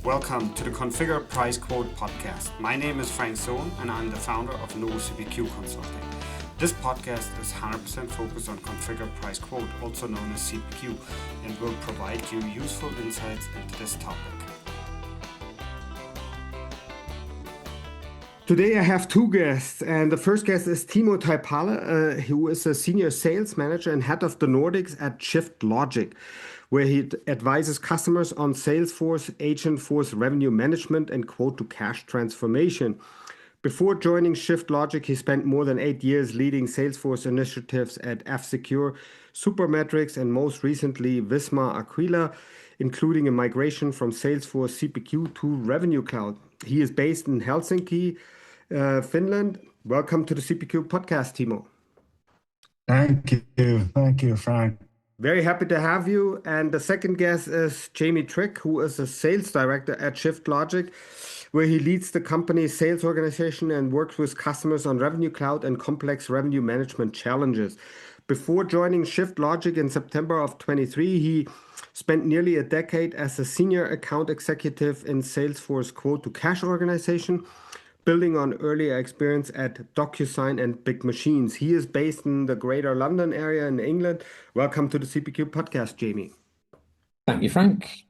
Welcome to the Configure Price Quote podcast. My name is Frank Sohn and I'm the founder of Novo CPQ Consulting. This podcast is 100% focused on Configure Price Quote, also known as CPQ, and will provide you useful insights into this topic. Today I have two guests, and the first guest is Timo Taipale, who is a senior sales manager and head of the Nordics at ShiftLogic, where he advises customers on Salesforce Agentforce Revenue Management and quote-to-cash transformation. Before joining ShiftLogic, he spent more than 8 years leading Salesforce initiatives at F-Secure, Supermetrics, and most recently Visma Aquila, including a migration from Salesforce CPQ to Revenue Cloud. He is based in Helsinki, Finland. Welcome to the CPQ podcast, Timo. Thank you, Frank. Very happy to have you. And the second guest is Jamie Trigg, who is a sales director at ShiftLogic, where he leads the company's sales organization and works with customers on Revenue Cloud and complex revenue management challenges. Before joining ShiftLogic in September of 23, he spent nearly a decade as a senior account executive in Salesforce quote-to-cash organization, building on earlier experience at DocuSign and Big Machines. He is based in the Greater London area in England. Welcome to the CPQ podcast, Jamie. Thank you, Frank.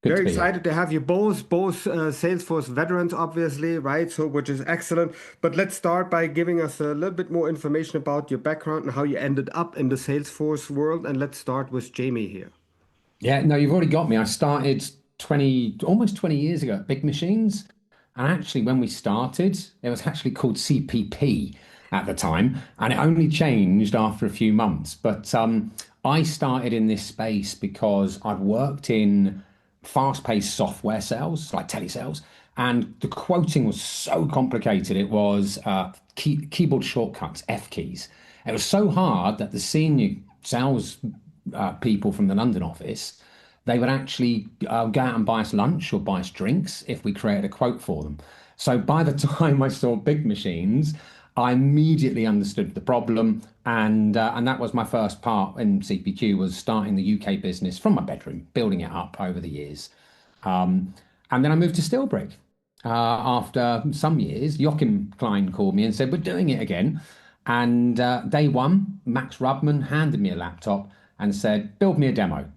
Very excited to have you both Salesforce veterans, obviously, right? So, which is excellent. But let's start by giving us a little bit more information about your background and how you ended up in the Salesforce world. And let's start with Jamie here. Yeah, no, you've already got me. I started almost 20 years ago at Big Machines. And actually, when we started, it was actually called CPP at the time, and it only changed after a few months. But I started in this space because I've worked in fast-paced software sales, like telesales, and the quoting was so complicated. It was keyboard shortcuts, F keys. It was so hard that the senior sales people from the London office, they would actually go out and buy us lunch or buy us drinks if we created a quote for them. So by the time I saw Big Machines, I immediately understood the problem, and that was my first part in CPQ, was starting the UK business from my bedroom, building it up over the years. And then I moved to Steelbrick. After some years, Joachim Klein called me and said, "We're doing it again." And day one, Max Rubman handed me a laptop and said, "Build me a demo."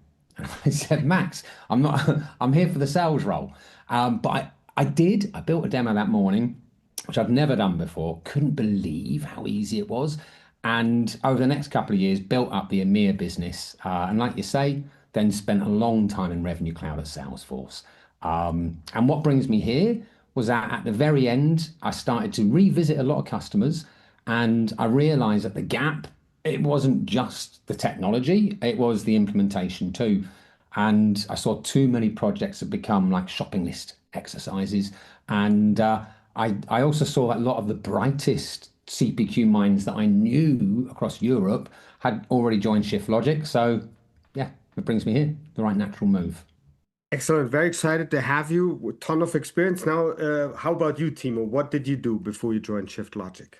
I said, "Max, I'm here for the sales role." But I built a demo that morning, which I've never done before. Couldn't believe how easy it was. And over the next couple of years, built up the EMEA business. And like you say, then spent a long time in Revenue Cloud at Salesforce. And what brings me here was that at the very end, I started to revisit a lot of customers, and I realized that the gap, it wasn't just the technology, it was the implementation too. And I saw too many projects have become like shopping list exercises. And I also saw that a lot of the brightest CPQ minds that I knew across Europe had already joined ShiftLogic. So yeah, it brings me here, the right natural move. Excellent. Very excited to have you with a ton of experience. Now, how about you, Timo? What did you do before you joined ShiftLogic?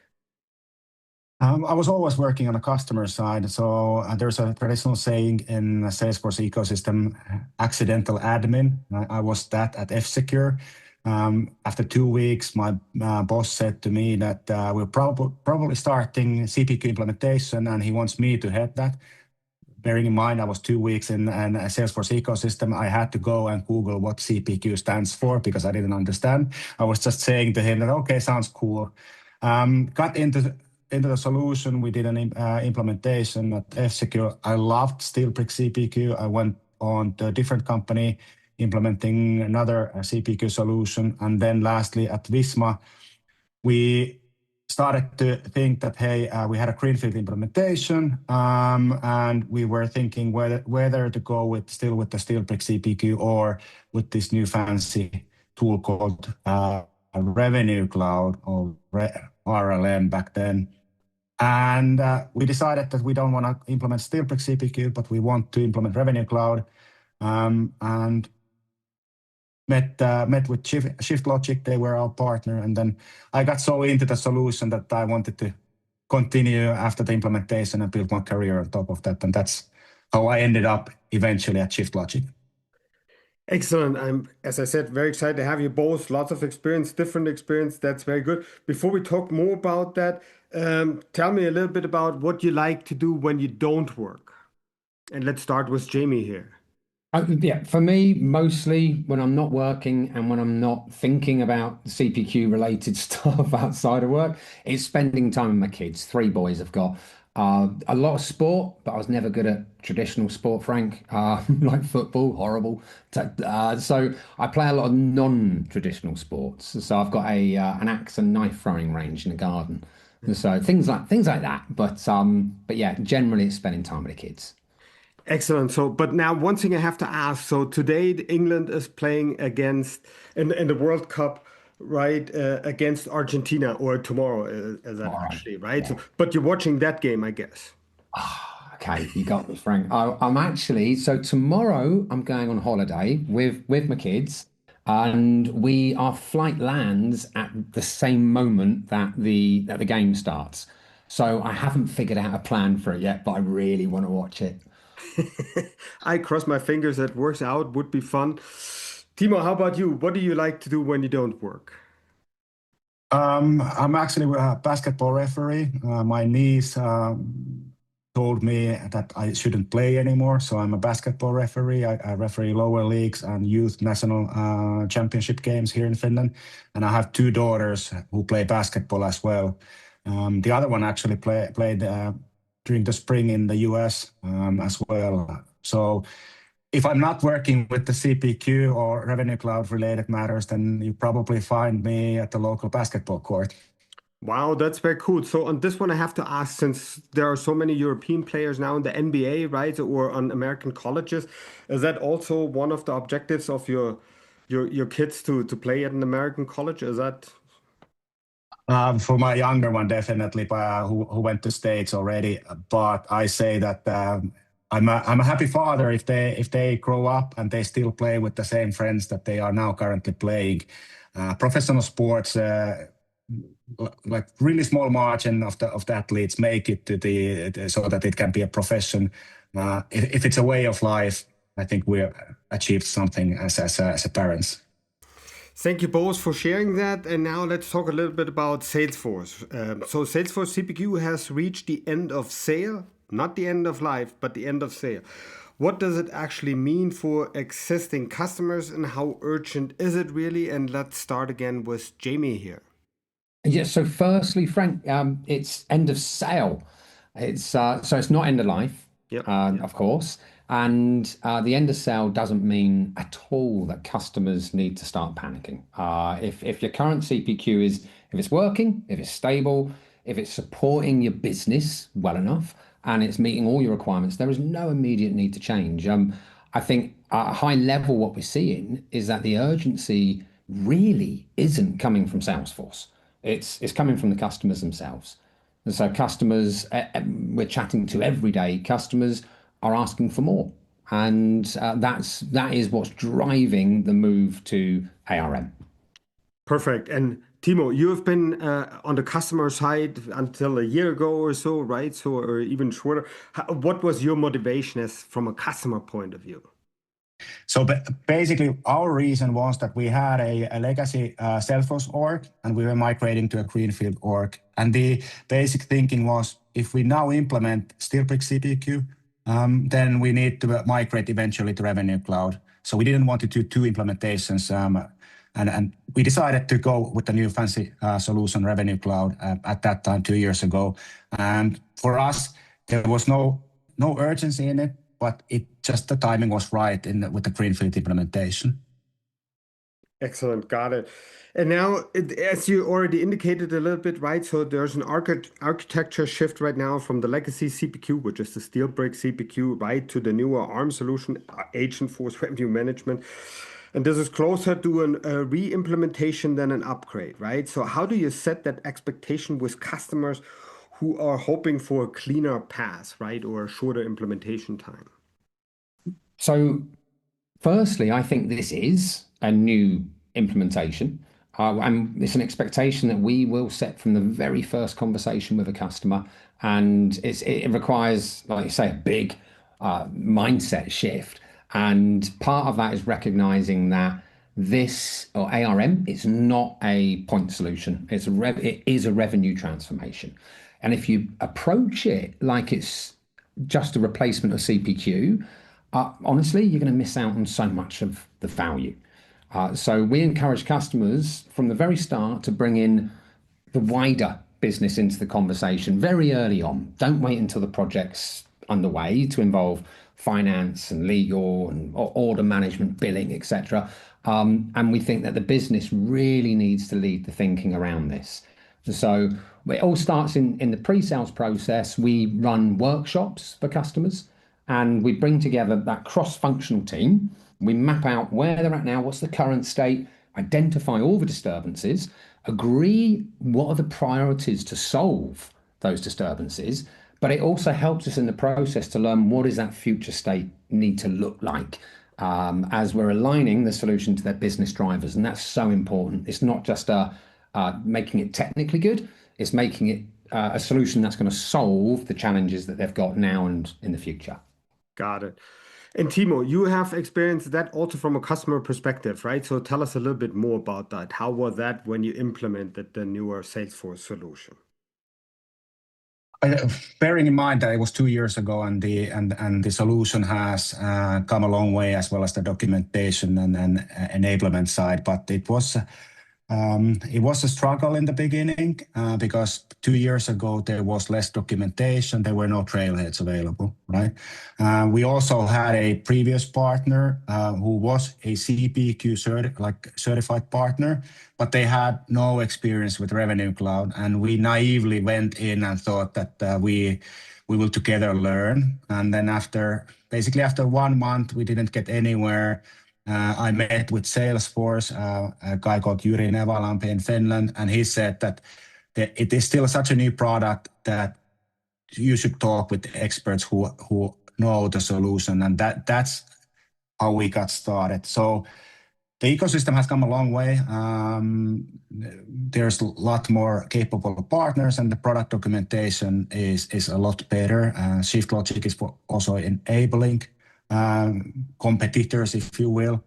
I was always working on the customer side. So there's a traditional saying in the Salesforce ecosystem, accidental admin. I was that at F-Secure. After 2 weeks, my boss said to me that we're probably starting CPQ implementation, and he wants me to head that. Bearing in mind, I was 2 weeks in a Salesforce ecosystem. I had to go and Google what CPQ stands for because I didn't understand. I was just saying to him that, okay, sounds cool. Got into the solution. We did an implementation at F-Secure. I loved Steelbrick CPQ. I went on to a different company implementing another CPQ solution. And then lastly at Visma, we started to think that, hey, we had a greenfield implementation, and we were thinking whether to go with the Steelbrick CPQ or with this new fancy tool called Revenue Cloud, or RLM back then. And we decided that we don't want to implement Steelbrick CPQ, but we want to implement Revenue Cloud, and met with ShiftLogic. They were our partner, and then I got so into the solution that I wanted to continue after the implementation and build my career on top of that, and that's how I ended up eventually at ShiftLogic. Excellent. I'm, as I said, very excited to have you both. Lots of experience, different experience. That's very good. Before we talk more about that, tell me a little bit about what you like to do when you don't work. And let's start with Jamie here. Yeah, for me, mostly when I'm not working and when I'm not thinking about CPQ related stuff outside of work, it's spending time with my kids. Three boys I've got. A lot of sport, but I was never good at traditional sport, Frank, like football, horrible. So I play a lot of non-traditional sports. So I've got a an axe and knife throwing range in the garden. So things like that. But yeah, generally it's spending time with the kids. Excellent. So, but now one thing I have to ask. So today England is playing against in the World Cup, right? Against Argentina, or tomorrow is that All right. actually, right? So, Yeah. but you're watching that game, I guess. Okay, you got me, Frank. I'm actually so tomorrow I'm going on holiday with my kids, and our flight lands at the same moment that the game starts. So I haven't figured out a plan for it yet, but I really want to watch it. I cross my fingers that works out. Would be fun. Timo, how about you? What do you like to do when you don't work? I'm actually a basketball referee. My niece told me that I shouldn't play anymore, so I'm a basketball referee. I referee lower leagues and youth national championship games here in Finland, and I have two daughters who play basketball as well. The other one actually played during the spring in the US as well. So if I'm not working with the CPQ or Revenue Cloud related matters, then you probably find me at the local basketball court. Wow, that's very cool. So on this one, I have to ask, since there are so many European players now in the NBA, right, or on American colleges, is that also one of the objectives of your kids to play at an American college? Is that For my younger one, definitely, who went to States already. But I say that I'm a happy father if they grow up and they still play with the same friends that they are now currently playing. Professional sports, like really small margin of the athletes make it to so that it can be a profession. If it's a way of life, I think we achieved something as a parents. Thank you both for sharing that. And now let's talk a little bit about Salesforce. So Salesforce CPQ has reached the end of sale, not the end of life, but the end of sale. What does it actually mean for existing customers and how urgent is it really? And let's start again with Jamie here. Yeah, so firstly, Frank, it's end of sale. It's not end of life, Yep. of course. And the end of sale doesn't mean at all that customers need to start panicking. If your current CPQ if it's working, if it's stable, if it's supporting your business well enough, and it's meeting all your requirements, there is no immediate need to change. I think at a high level, what we're seeing is that the urgency really isn't coming from Salesforce. It's coming from the customers themselves. And so customers, we're chatting to every day, customers are asking for more. And that is what's driving the move to ARM. Perfect. And Timo, you have been on the customer side until a year ago or so, right? So, or even shorter. What was your motivation as from a customer point of view? So basically, our reason was that we had a legacy Salesforce org, and we were migrating to a greenfield org. And the basic thinking was, if we now implement Steelbrick CPQ, then we need to migrate eventually to Revenue Cloud. So we didn't want to do two implementations, and we decided to go with the new fancy solution, Revenue Cloud, at that time 2 years ago. And for us, there was no urgency in it, but the timing was right with the greenfield implementation. Excellent. Got it. And now, as you already indicated a little bit, right? So there's an architecture shift right now from the legacy CPQ, which is the Steelbrick CPQ, right, to the newer ARM solution, Agentforce Revenue Management. And this is closer to a re-implementation than an upgrade, right? So how do you set that expectation with customers who are hoping for a cleaner path, right, or a shorter implementation time? So firstly, I think this is a new implementation. And it's an expectation that we will set from the very first conversation with a customer. And it requires, like you say, a big mindset shift. And part of that is recognizing that this or ARM is not a point solution. It is a revenue transformation. And if you approach it like it's just a replacement of CPQ, honestly, you're going to miss out on so much of the value. So we encourage customers from the very start to bring in the wider business into the conversation very early on. Don't wait until the project's underway to involve finance and legal and order management, billing, etc. And we think that the business really needs to lead the thinking around this. So it all starts in the pre-sales process. We run workshops for customers and we bring together that cross-functional team. We map out where they're at now, what's the current state, identify all the disturbances, agree what are the priorities to solve those disturbances, but it also helps us in the process to learn what does that future state need to look like as we're aligning the solution to their business drivers. And that's so important. It's not just making it technically good, it's making it a solution that's going to solve the challenges that they've got now and in the future. Got it. And Timo, you have experienced that also from a customer perspective, right? So tell us a little bit more about that. How was that when you implemented the newer Salesforce solution? Bearing in mind that it was 2 years ago and the solution has come a long way, as well as the documentation and enablement side, but it was a struggle in the beginning because 2 years ago there was less documentation, there were no trailheads available, right? We also had a previous partner who was a CPQ certified partner, but they had no experience with Revenue Cloud, and we naively went in and thought that we will together learn. And then after 1 month, we didn't get anywhere. I met with Salesforce, a guy called Jyri Nevalampi in Finland, and he said that it is still such a new product that you should talk with the experts who know the solution, and that's how we got started. So the ecosystem has come a long way. There's a lot more capable partners, and the product documentation is a lot better. ShiftLogic is also enabling competitors, if you will,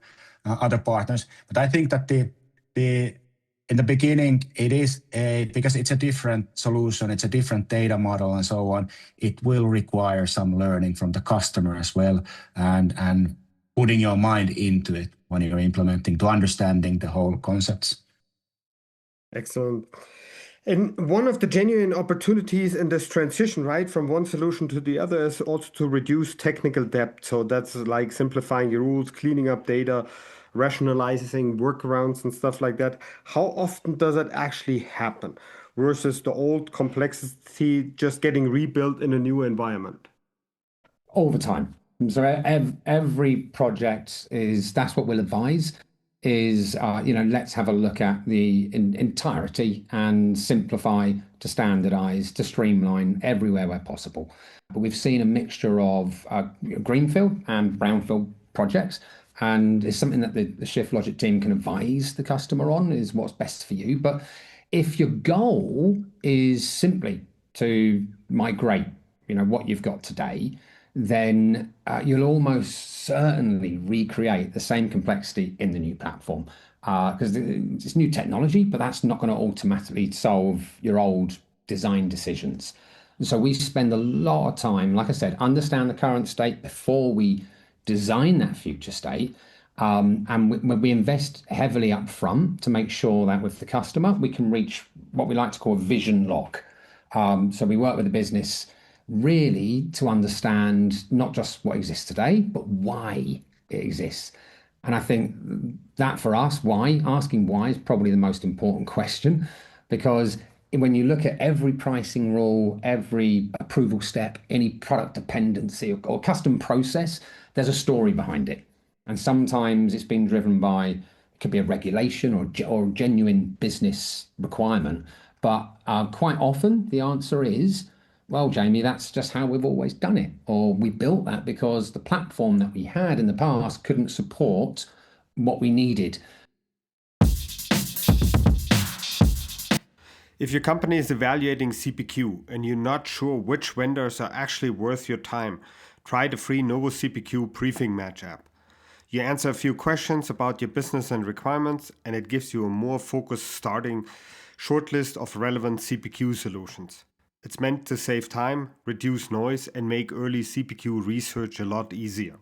other partners. But I think that in the beginning, it is because it's a different solution, it's a different data model and so on, it will require some learning from the customer as well, and putting your mind into it when you're implementing to understanding the whole concepts. Excellent. And one of the genuine opportunities in this transition, right, from one solution to the other is also to reduce technical debt. So that's like simplifying your rules, cleaning up data, rationalizing workarounds and stuff like that. How often does that actually happen versus the old complexity just getting rebuilt in a new environment? All the time. So every project that's what we'll advise is, let's have a look at the entirety and simplify to standardize, to streamline everywhere where possible. But we've seen a mixture of greenfield and brownfield projects, and it's something that the ShiftLogic team can advise the customer on, is what's best for you. But if your goal is simply to migrate, what you've got today, then you'll almost certainly recreate the same complexity in the new platform because it's new technology, but that's not going to automatically solve your old design decisions. And so we spend a lot of time, like I said, understand the current state before we design that future state. And we invest heavily up front to make sure that with the customer, we can reach what we like to call a vision lock. So we work with the business really to understand not just what exists today, but why it exists. And I think that for us, asking why is probably the most important question, because when you look at every pricing rule, every approval step, any product dependency or custom process, there's a story behind it. And sometimes it's been driven by, it could be a regulation or genuine business requirement. But quite often the answer is, well, Jamie, that's just how we've always done it. Or we built that because the platform that we had in the past couldn't support what we needed. If your company is evaluating CPQ and you're not sure which vendors are actually worth your time, try the free Novo CPQ briefing match app. You answer a few questions about your business and requirements, and it gives you a more focused starting shortlist of relevant CPQ solutions. It's meant to save time, reduce noise, and make early CPQ research a lot easier.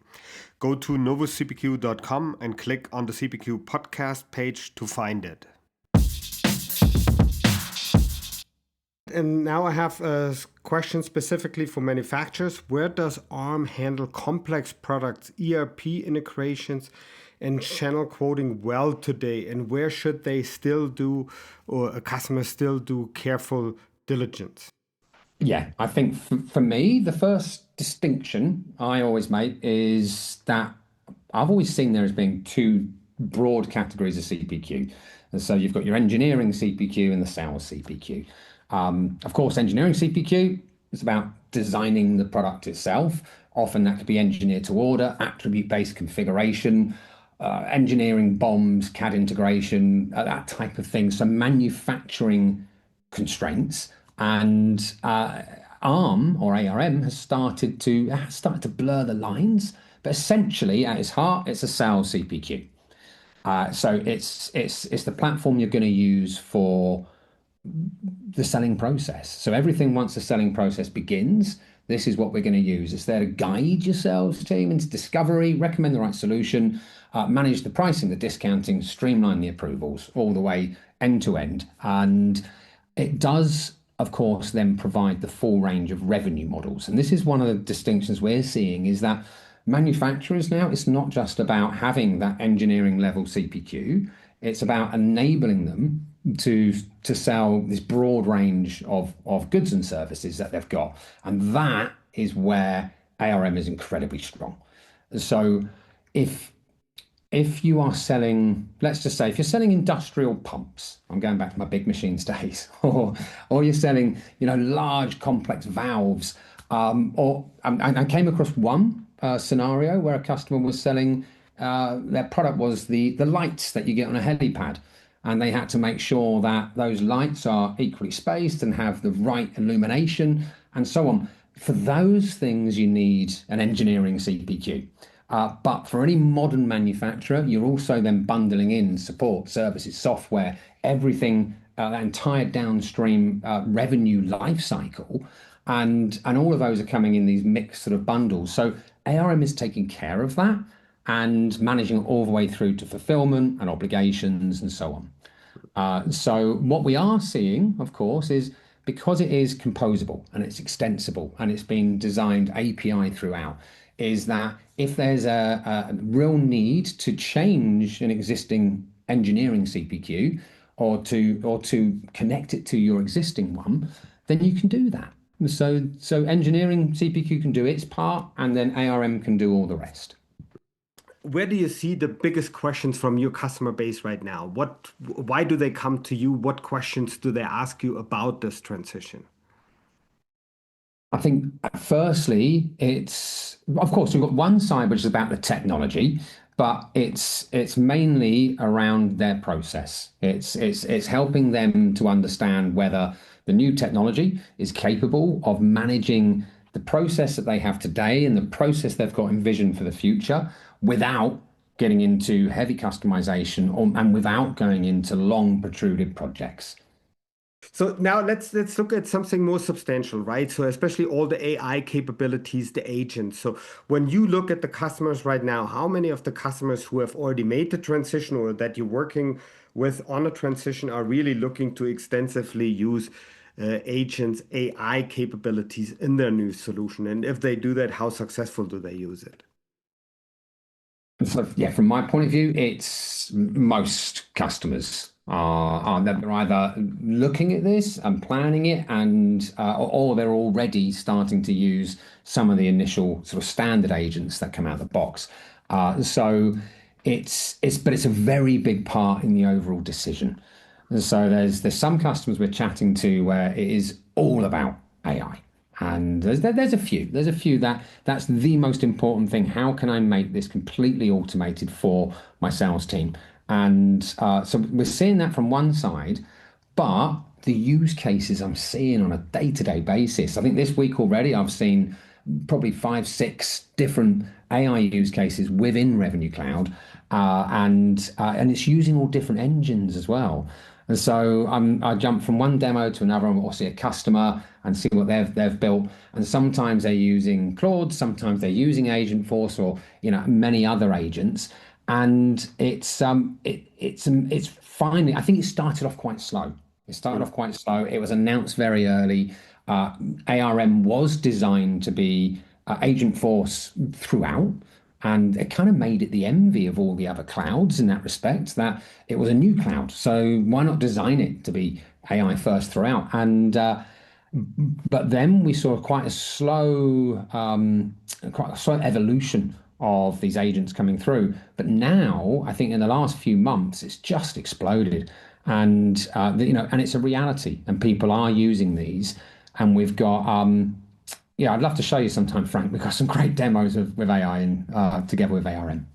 Go to novuscpq.com and click on the CPQ podcast page to find it. And now I have a question specifically for manufacturers. Where does ARM handle complex products, ERP integrations, and channel quoting well today? And where should they still do, or a customer still do careful diligence? Yeah, I think for me, the first distinction I always make is that I've always seen there as being two broad categories of CPQ. And so you've got your engineering CPQ and the sales CPQ. Of course, engineering CPQ is about designing the product itself. Often that could be engineered to order, attribute-based configuration, engineering bombs, CAD integration, that type of thing. So manufacturing constraints. And ARM or ARM has started to blur the lines, but essentially at its heart, it's a sales CPQ. So it's the platform you're going to use for the selling process. So everything once the selling process begins, this is what we're going to use. It's there to guide your sales team into discovery, recommend the right solution, manage the pricing, the discounting, streamline the approvals all the way end to end. And it does, of course, then provide the full range of revenue models. And this is one of the distinctions we're seeing is that manufacturers now, it's not just about having that engineering level CPQ, it's about enabling them to sell this broad range of goods and services that they've got. And that is where ARM is incredibly strong. So if you are selling, let's just say, if you're selling industrial pumps, I'm going back to my Big Machines days, or you're selling, large complex valves, or I came across one scenario where a customer was selling, their product was the lights that you get on a helipad. And they had to make sure that those lights are equally spaced and have the right illumination and so on. For those things, you need an engineering CPQ. But for any modern manufacturer, you're also then bundling in support, services, software, everything, that entire downstream revenue life cycle. And all of those are coming in these mixed sort of bundles. So ARM is taking care of that and managing it all the way through to fulfillment and obligations and so on. So what we are seeing, of course, is because it is composable and it's extensible and it's been designed API throughout, is that if there's a real need to change an existing engineering CPQ or to connect it to your existing one, then you can do that. So engineering CPQ can do its part, and then ARM can do all the rest. Where do you see the biggest questions from your customer base right now? Why do they come to you? What questions do they ask you about this transition? I think firstly, it's, of course, we've got one side which is about the technology, but it's mainly around their process. It's helping them to understand whether the new technology is capable of managing the process that they have today and the process they've got envisioned for the future without getting into heavy customization and without going into long protruded projects. So now let's look at something more substantial, right? So especially all the AI capabilities, the agents. So when you look at the customers right now, how many of the customers who have already made the transition or that you're working with on a transition are really looking to extensively use agents, AI capabilities in their new solution? And if they do that, how successful do they use it? So, yeah, from my point of view, it's most customers are they're either looking at this and planning it, and or they're already starting to use some of the initial sort of standard agents that come out of the box. So it's a very big part in the overall decision. And so there's some customers we're chatting to where it is all about AI. And there's a few that's the most important thing. How can I make this completely automated for my sales team? And so we're seeing that from one side, but the use cases I'm seeing on a day-to-day basis. I think this week already I've seen probably 5, 6 different AI use cases within Revenue Cloud, and it's using all different engines as well. And so I jump from one demo to another, or see a customer and see what they've built. And sometimes they're using Claude, sometimes they're using Agentforce, or many other agents. And it's finally, I think it started off quite slow. It started off quite slow. It was announced very early. ARM was designed to be Agentforce throughout, and it kind of made it the envy of all the other clouds in that respect, that it was a new cloud. So why not design it to be AI first throughout? And but then we saw quite a slow evolution of these agents coming through. But now, I think in the last few months, it's just exploded, and and it's a reality, and people are using these, and we've got. Yeah, I'd love to show you sometime, Frank. We've got some great demos with AI and together with ARM.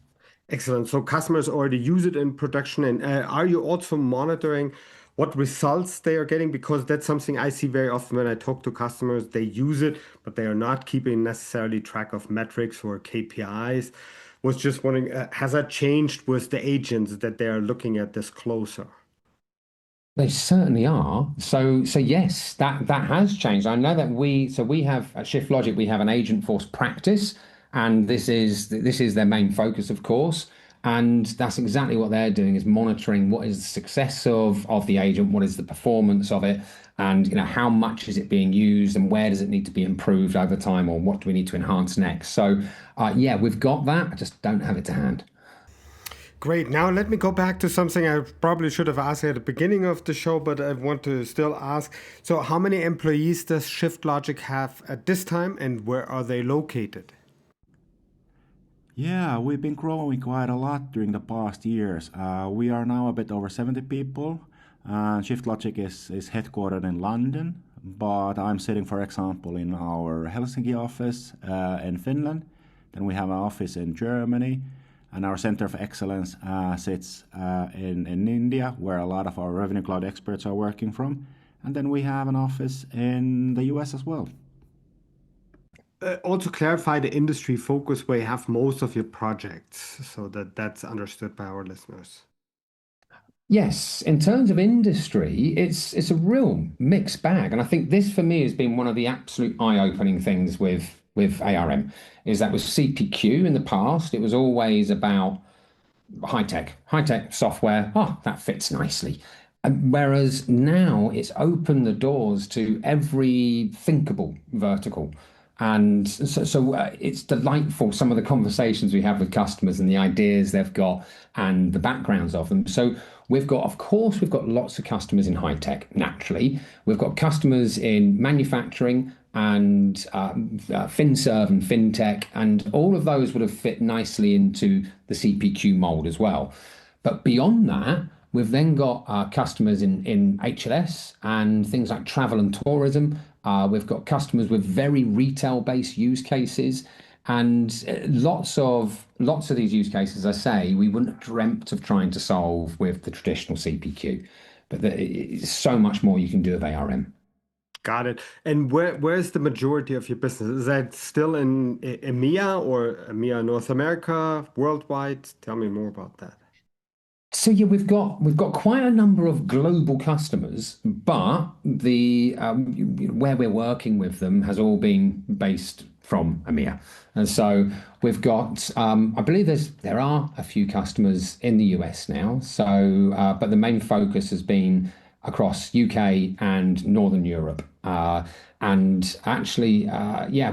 Excellent. So customers already use it in production, and are you also monitoring what results they are getting? Because that's something I see very often when I talk to customers. They use it, but they are not keeping necessarily track of metrics or KPIs. Was just wondering, has that changed with the agents that they are looking at this closer? They certainly are. So yes, that has changed. I know that we have at Shift Logic, we have an Agentforce practice, and this is their main focus, of course. And that's exactly what they're doing, is monitoring what is the success of the agent, what is the performance of it, and how much is it being used, and where does it need to be improved over time, or what do we need to enhance next. So yeah, we've got that. I just don't have it to hand. Great. Now let me go back to something I probably should have asked at the beginning of the show, but I want to still ask. So how many employees does Shift Logic have at this time, and where are they located? Yeah, we've been growing quite a lot during the past years. We are now a bit over 70 people. Shift Logic is headquartered in London, but I'm sitting, for example, in our Helsinki office in Finland. Then we have an office in Germany, and our center of excellence sits in India, where a lot of our Revenue Cloud experts are working from. And then we have an office in the US as well. Also clarify the industry focus where you have most of your projects, so that that's understood by our listeners. Yes, in terms of industry, it's a real mixed bag, and I think this for me has been one of the absolute eye-opening things with ARM, is that with CPQ in the past, it was always about high tech software. Oh, that fits nicely. Whereas now it's opened the doors to every thinkable vertical. And so it's delightful, some of the conversations we have with customers and the ideas they've got and the backgrounds of them. So of course, we've got lots of customers in high tech, naturally. We've got customers in manufacturing and FinServe and FinTech, and all of those would have fit nicely into the CPQ mold as well. But beyond that, we've then got customers in HLS and things like travel and tourism. We've got customers with very retail-based use cases, and lots of these use cases, I say, we wouldn't have dreamt of trying to solve with the traditional CPQ. But there's so much more you can do with ARM. Got it. And where's the majority of your business? Is that still in EMEA or EMEA North America, worldwide? Tell me more about that. So yeah, we've got quite a number of global customers, but the where we're working with them has all been based from EMEA, and so we've got I believe there are a few customers in the US now. So but the main focus has been across UK and Northern Europe, and actually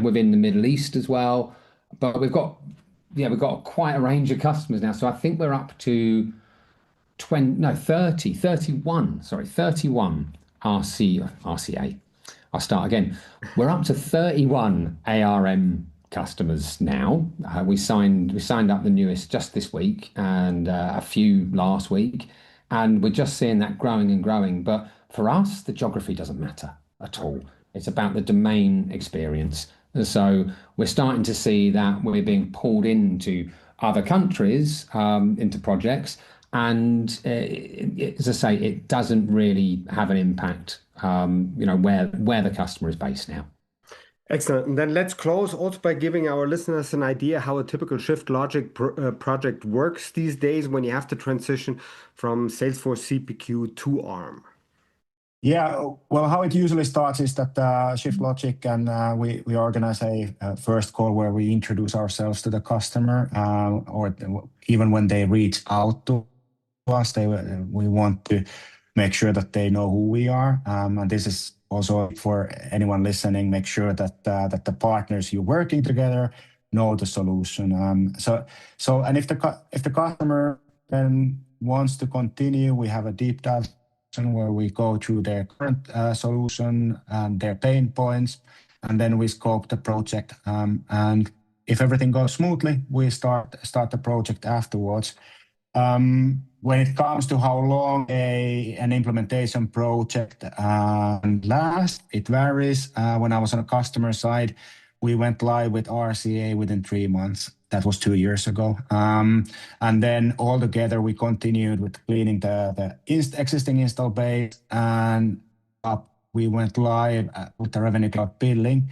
within the Middle East as well. But we've got quite a range of customers now. So I think we're up to 31 RCA. I'll start again. We're up to 31 ARM customers now. We signed up the newest just this week, and a few last week, and we're just seeing that growing and growing. But for us, the geography doesn't matter at all. It's about the domain experience. And so we're starting to see that we're being pulled into other countries, into projects. And as I say, it doesn't really have an impact, where the customer is based now. Excellent. And then let's close also by giving our listeners an idea how a typical Shift Logic project works these days when you have to transition from Salesforce CPQ to ARM. Yeah, well, how it usually starts is that Shift Logic and we organize a first call where we introduce ourselves to the customer, or even when they reach out to us, we want to make sure that they know who we are. And this is also for anyone listening, make sure that the partners you're working together know the solution. And if the customer then wants to continue, we have a deep dive where we go through their current solution and their pain points, and then we scope the project. And if everything goes smoothly, we start the project afterwards. When it comes to how long an implementation project lasts, it varies. When I was on a customer side, we went live with RCA within 3 months. That was 2 years ago. And then all together, we continued with cleaning the existing install base, and we went live with the Revenue Cloud billing.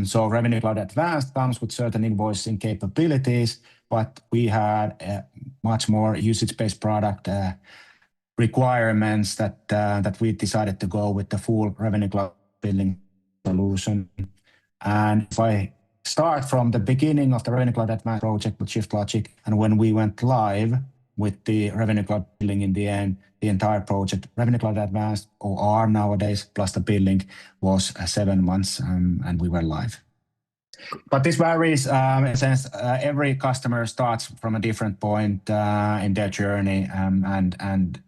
So Revenue Cloud Advanced comes with certain invoicing capabilities, but we had much more usage-based product requirements that we decided to go with the full Revenue Cloud billing solution. And if I start from the beginning of the Revenue Cloud Advanced project with Shift Logic, and when we went live with the Revenue Cloud billing in the end, the entire project, Revenue Cloud Advanced, or ARM nowadays, plus the billing, was 7 months, and we were live. But this varies in a sense. Every customer starts from a different point in their journey, and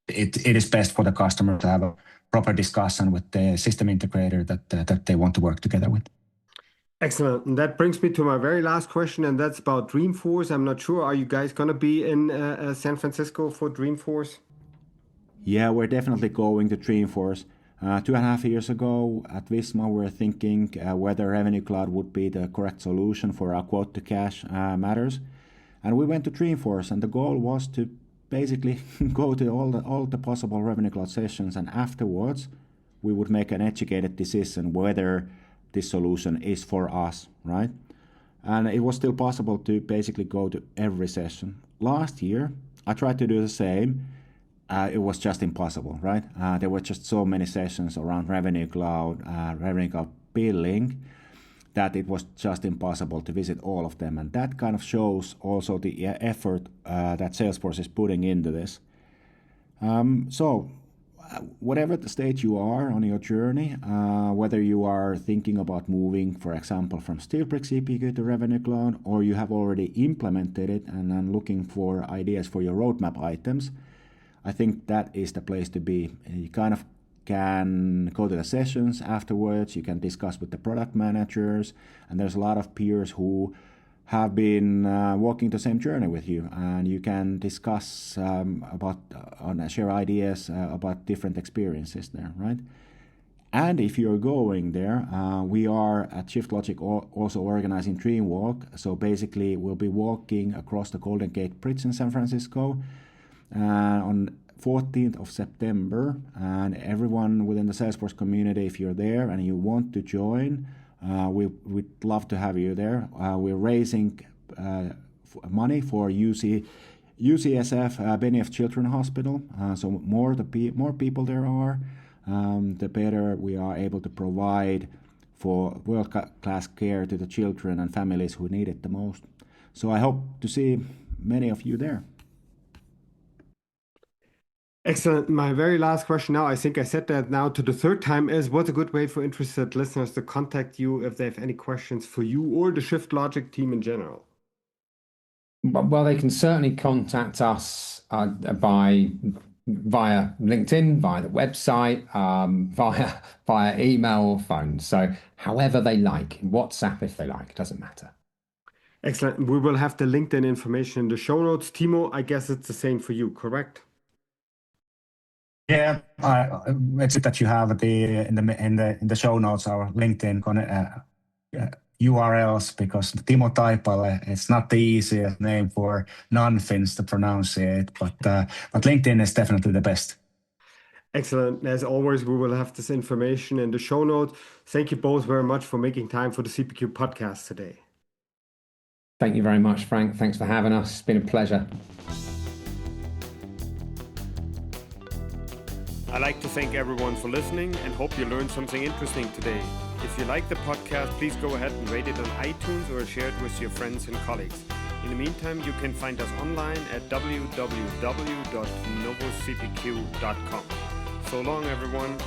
it is best for the customer to have a proper discussion with the system integrator that they want to work together with. Excellent. And that brings me to my very last question, and that's about Dreamforce. I'm not sure, are you guys going to be in San Francisco for Dreamforce? Yeah, we're definitely going to Dreamforce. 2.5 years ago at Visma, we were thinking whether Revenue Cloud would be the correct solution for our quote-to-cash matters. And we went to Dreamforce, and the goal was to basically go to all the possible Revenue Cloud sessions, and afterwards we would make an educated decision whether this solution is for us, right? And it was still possible to basically go to every session. Last year, I tried to do the same. It was just impossible, right? There were just so many sessions around Revenue Cloud billing, that it was just impossible to visit all of them. And that kind of shows also the effort that Salesforce is putting into this. So whatever the stage you are on your journey, whether you are thinking about moving, for example, from Steelbrick CPQ to Revenue Cloud, or you have already implemented it and then looking for ideas for your roadmap items, I think that is the place to be. You kind of can go to the sessions afterwards, you can discuss with the product managers, and there's a lot of peers who have been walking the same journey with you, and you can discuss share ideas about different experiences there, right? And if you're going there, we are at Shift Logic also organizing Dream Walk. So basically, we'll be walking across the Golden Gate Bridge in San Francisco on 14th of September, and everyone within the Salesforce community, if you're there and you want to join, we'd love to have you there. We're raising money for UCSF Benioff Children's Hospital. So more people there are, the better we are able to provide for world-class care to the children and families who need it the most. So I hope to see many of you there. Excellent. My very last question now, I think I said that now to the third time, is what's a good way for interested listeners to contact you if they have any questions for you or the Shift Logic team in general? Well, they can certainly contact us via LinkedIn, via the website, via email or phone. So however they like, WhatsApp if they like, doesn't matter. Excellent. We will have the LinkedIn information in the show notes. Timo, I guess it's the same for you, correct? Yeah, it's that you have in the show notes our LinkedIn URLs, because Timo Taipale, it's not the easiest name for non-Finns to pronounce it, but LinkedIn is definitely the best. Excellent. As always, we will have this information in the show notes. Thank you both very much for making time for the CPQ podcast today. Thank you very much, Frank. Thanks for having us. It's been a pleasure. I'd like to thank everyone for listening and hope you learned something interesting today. If you like the podcast, please go ahead and rate it on iTunes or share it with your friends and colleagues. In the meantime, you can find us online at www.novocpq.com. So long, everyone.